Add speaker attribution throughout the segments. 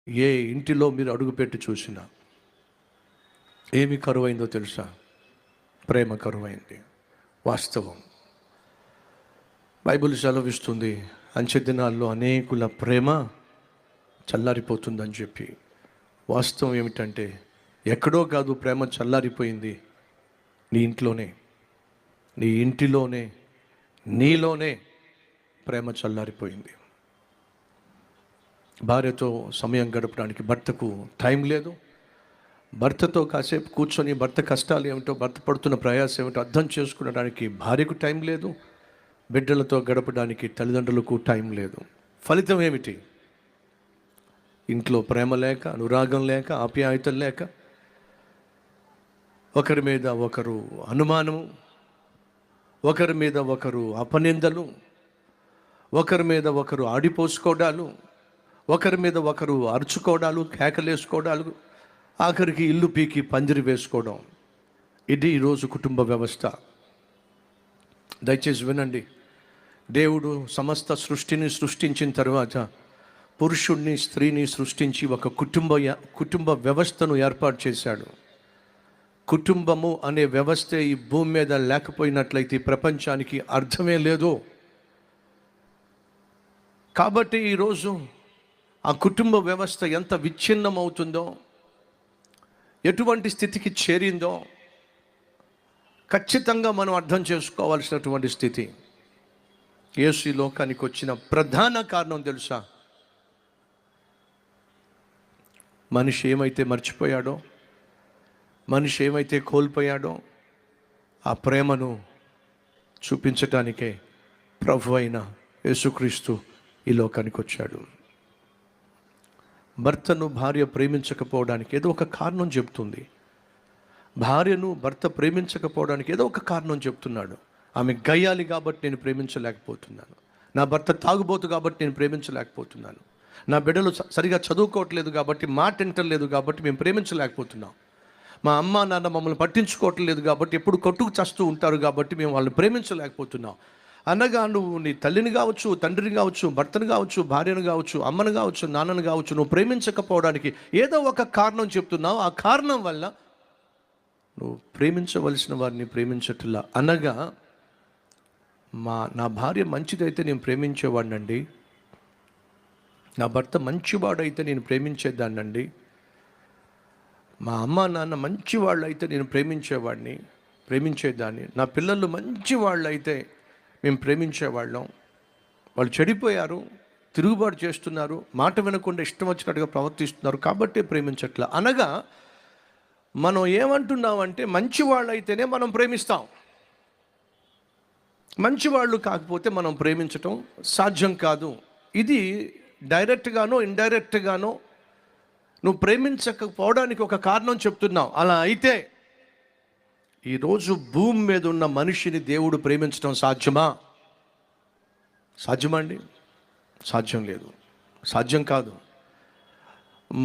Speaker 1: ఏ ఇంటిలో మీరు అడుగుపెట్టి చూసినా ఏమి కరువైందో తెలుసా? ప్రేమ కరువైంది. వాస్తవం. బైబిల్ సెలవిస్తుంది, అంచె దినాల్లో అనేకుల ప్రేమ చల్లారిపోతుందని చెప్పి. వాస్తవం ఏమిటంటే, ఎక్కడో కాదు ప్రేమ చల్లారిపోయింది, నీ ఇంట్లోనే, నీ ఇంటిలోనే, నీలోనే ప్రేమ చల్లారిపోయింది. భార్యతో సమయం గడపడానికి భర్తకు టైం లేదు. భర్తతో కాసేపు కూర్చొని భర్త కష్టాలు ఏమిటో, భర్త పడుతున్న ప్రయాసం ఏమిటో అర్థం చేసుకునడానికి భార్యకు టైం లేదు. బిడ్డలతో గడపడానికి తల్లిదండ్రులకు టైం లేదు. ఫలితం ఏమిటి? ఇంట్లో ప్రేమ లేక, అనురాగం లేక, ఆప్యాయతలు లేక, ఒకరి మీద ఒకరు అనుమానము, ఒకరి మీద ఒకరు అపనిందలు, ఒకరి మీద ఒకరు ఆడిపోసుకోవడాలు, ఒకరి మీద ఒకరు అరుచుకోవడాలు, కేకలేసుకోవడాలు, ఆఖరికి ఇల్లు పీకి పందిరి వేసుకోవడం. ఇది ఈరోజు కుటుంబ వ్యవస్థ. దయచేసి వినండి. దేవుడు సమస్త సృష్టిని సృష్టించిన తర్వాత పురుషుణ్ణి, స్త్రీని సృష్టించి ఒక కుటుంబ వ్యవస్థను ఏర్పాటు చేశాడు. కుటుంబము అనే వ్యవస్థే ఈ భూమి మీద లేకపోయినట్లయితే ఈ ప్రపంచానికి అర్థమే లేదు. కాబట్టి ఈరోజు ఆ కుటుంబ వ్యవస్థ ఎంత విచ్ఛిన్నమవుతుందో, ఎటువంటి స్థితికి చేరిందో ఖచ్చితంగా మనం అర్థం చేసుకోవాల్సినటువంటి స్థితి. యేసు ఈ లోకానికి వచ్చిన ప్రధాన కారణం తెలుసా? మనిషి ఏమైతే మర్చిపోయాడో, మనిషి ఏమైతే కోల్పోయాడో ఆ ప్రేమను చూపించటానికే ప్రభు అయిన యేసుక్రీస్తు ఈ లోకానికి వచ్చాడు. భర్తను భార్య ప్రేమించకపోవడానికి ఏదో ఒక కారణం చెప్తుంది. భార్యను భర్త ప్రేమించకపోవడానికి ఏదో ఒక కారణం చెప్తున్నాడు. ఆమె గయ్యాలి కాబట్టి నేను ప్రేమించలేకపోతున్నాను, నా భర్త తాగుబోతు కాబట్టి నేను ప్రేమించలేకపోతున్నాను, నా బిడ్డలు సరిగా చదువుకోవట్లేదు కాబట్టి, మాట వింటలేదు కాబట్టి మేము ప్రేమించలేకపోతున్నాం, మా అమ్మ నాన్న మమ్మల్ని పట్టించుకోవట్లేదు కాబట్టి, ఎప్పుడు కొట్టుకు చస్తూ ఉంటారు కాబట్టి మేము వాళ్ళని ప్రేమించలేకపోతున్నాం అనగా, నువ్వు నీ తల్లిని కావచ్చు, తండ్రిని కావచ్చు, భర్తను కావచ్చు, భార్యను కావచ్చు, అమ్మను కావచ్చు, నాన్నను కావచ్చు, నువ్వు ప్రేమించకపోవడానికి ఏదో ఒక కారణం చెప్తున్నావు. ఆ కారణం వల్ల నువ్వు ప్రేమించవలసిన వారిని ప్రేమించట్లా. అనగా, నా భార్య మంచిదైతే నేను ప్రేమించేవాడినండి, నా భర్త మంచివాడైతే నేను ప్రేమించేదాన్నండి, మా అమ్మ నాన్న మంచివాళ్ళు అయితే నేను ప్రేమించేదాన్ని, నా పిల్లలు మంచివాళ్ళు అయితే మేము ప్రేమించేవాళ్ళం, వాళ్ళు చెడిపోయారు, తిరుగుబాటు చేస్తున్నారు, మాట వినకుండా ఇష్టం వచ్చినట్టుగా ప్రవర్తిస్తున్నారు కాబట్టి ప్రేమించట్లా. అనగా మనం ఏమంటున్నామంటే, మంచివాళ్ళు అయితేనే మనం ప్రేమిస్తాం, మంచివాళ్ళు కాకపోతే మనం ప్రేమించటం సాధ్యం కాదు. ఇది డైరెక్ట్గానో ఇండైరెక్ట్గానో నువ్వు ప్రేమించకపోవడానికి ఒక కారణం చెప్తున్నావు. అలా అయితే ఈరోజు భూమి మీద ఉన్న మనిషిని దేవుడు ప్రేమించడం సాధ్యమా? సాధ్యమా అండి? సాధ్యం లేదు, సాధ్యం కాదు.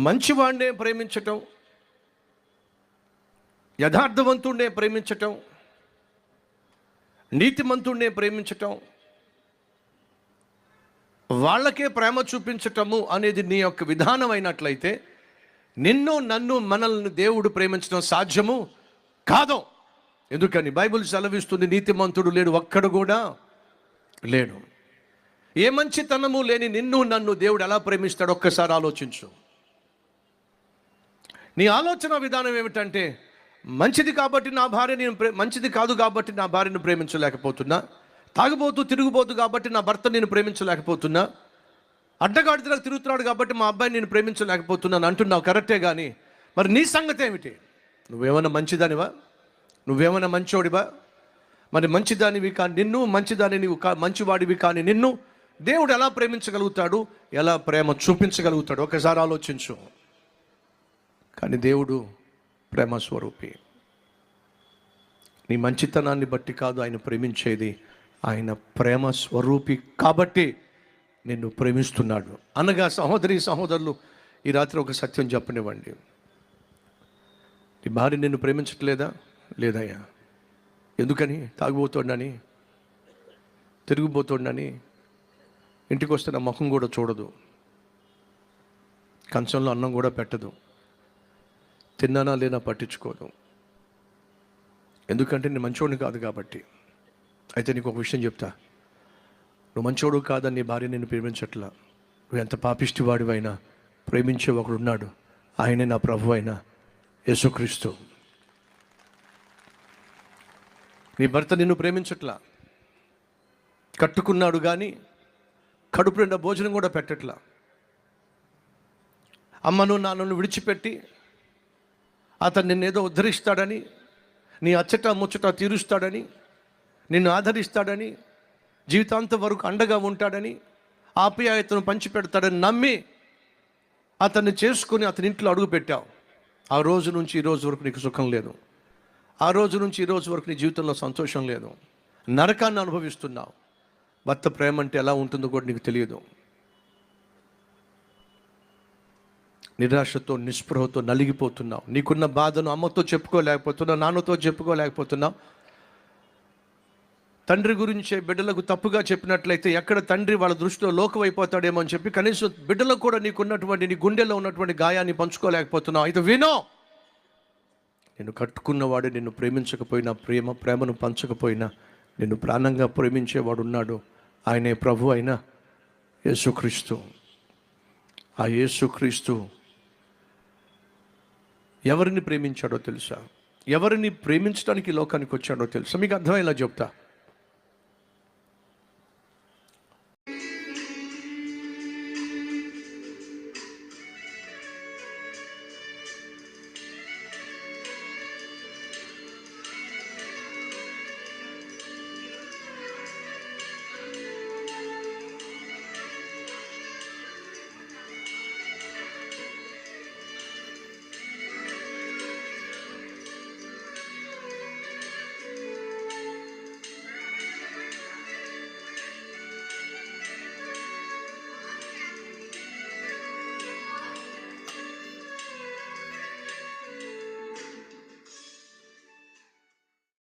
Speaker 1: మంచివాడినే ప్రేమించటం, యథార్థవంతుడినే ప్రేమించటం, నీతిమంతుడినే ప్రేమించటం, వాళ్ళకే ప్రేమ చూపించటము అనేది నీ యొక్క విధానం అయినట్లయితే, నిన్ను, నన్ను, మనల్ని దేవుడు ప్రేమించడం సాధ్యము కాదు. ఎందుకని? బైబిల్ సెలవిస్తుంది, నీతిమంతుడు లేడు, ఒక్కడు కూడా లేడు. ఏ మంచితనము లేని నిన్ను, నన్ను దేవుడు ఎలా ప్రేమిస్తాడు? ఒక్కసారి ఆలోచించు. నీ ఆలోచన విధానం ఏమిటంటే, మంచిది కాబట్టి నా భార్య మంచిది కాదు కాబట్టి నా భార్యను ప్రేమించలేకపోతున్నా, తాగుబోతూ తిరుగుబోతు కాబట్టి నా భర్త నేను ప్రేమించలేకపోతున్నా, అడ్డగాడిదలకు తిరుగుతున్నాడు కాబట్టి మా అబ్బాయిని నేను ప్రేమించలేకపోతున్నాను అంటున్నావు. కరెక్టే, కానీ మరి నీ సంగతి ఏమిటి? నువ్వేమన్నా మంచిదానివా? నువ్వేమన్నా మంచోడివా? మరి మంచిదానివి కానీ నిన్ను, మంచిదాని నీవు మంచివాడివి కానీ నిన్ను దేవుడు ఎలా ప్రేమించగలుగుతాడు? ఎలా ప్రేమ చూపించగలుగుతాడు? ఒకసారి ఆలోచించు. కానీ దేవుడు ప్రేమ స్వరూపి. నీ మంచితనాన్ని బట్టి కాదు ఆయన ప్రేమించేది, ఆయన ప్రేమ స్వరూపి కాబట్టి నిన్ను ప్రేమిస్తున్నాడు. అనగా సహోదరి సహోదరులు, ఈ రాత్రి ఒక సత్యం చెప్పనివ్వండి. నీ భార్య నిన్ను ప్రేమించట్లేదా? లేదయ్యా. ఎందుకని? తాగిపోతుండని, తిరిగిపోతుండని, ఇంటికి వస్తే నా ముఖం కూడా చూడదు. కంచంలో అన్నం కూడా పెట్టదు, తిన్నానా లేనా పట్టించుకోదు. ఎందుకంటే నేను మంచోడిని కాదు కాబట్టి. అయితే నీకు ఒక విషయం చెప్తా, నువ్వు మంచోడు కాదని నీ భార్య నిన్ను ప్రేమించట్లా. నువ్వు ఎంత పాపిష్టివాడివైనా ప్రేమించే ఒకడు ఉన్నాడు, ఆయనే నా ప్రభు అయిన యేసుక్రీస్తు. నీ భర్త నిన్ను ప్రేమించట్లా, కట్టుకున్నాడు కానీ కడుపు నిండా భోజనం కూడా పెట్టట్లా. అమ్మను నాన్నను విడిచిపెట్టి అతను నిన్నేదో ఉద్ధరిస్తాడని, నీ అచ్చట ముచ్చట తీరుస్తాడని, నిన్ను ఆదరిస్తాడని, జీవితాంతం వరకు అండగా ఉంటాడని, ఆప్యాయతను పంచిపెడతాడని నమ్మి అతన్ని చేసుకుని అతని ఇంట్లో అడుగు పెట్టావు. ఆ రోజు నుంచి ఈ రోజు వరకు నీకు సుఖం లేదు. ఆ రోజు నుంచి ఈ రోజు వరకు నీ జీవితంలో సంతోషం లేదు. నరకాన్ని అనుభవిస్తున్నావు. భర్త ప్రేమ అంటే ఎలా ఉంటుందో కూడా నీకు తెలియదు. నిరాశతో నిస్పృహతో నలిగిపోతున్నావు. నీకున్న బాధను అమ్మతో చెప్పుకోలేకపోతున్నావు, నాన్నతో చెప్పుకోలేకపోతున్నావు. తండ్రి గురించే బిడ్డలకు తప్పుగా చెప్పినట్లయితే ఎక్కడ తండ్రి వాళ్ళ దృష్టిలో లోకమైపోతాడేమో అని చెప్పి కనీసం బిడ్డలకు కూడా నీకున్నటువంటి, నీ గుండెలో ఉన్నటువంటి గాయాన్ని పంచుకోలేకపోతున్నావు. అయితే వినో, నిన్ను కట్టుకున్నవాడు నిన్ను ప్రేమించకపోయినా, ప్రేమను పంచకపోయినా నిన్ను ప్రాణంగా ప్రేమించేవాడు ఉన్నాడు. ఆయనే ప్రభు అయిన యేసుక్రీస్తు. ఆ యేసుక్రీస్తు ఎవరిని ప్రేమించాడో తెలుసా? ఎవరిని ప్రేమించడానికి లోకానికి వచ్చాడో తెలుసా? మీకు అర్థమయ్యేలా చెప్తా.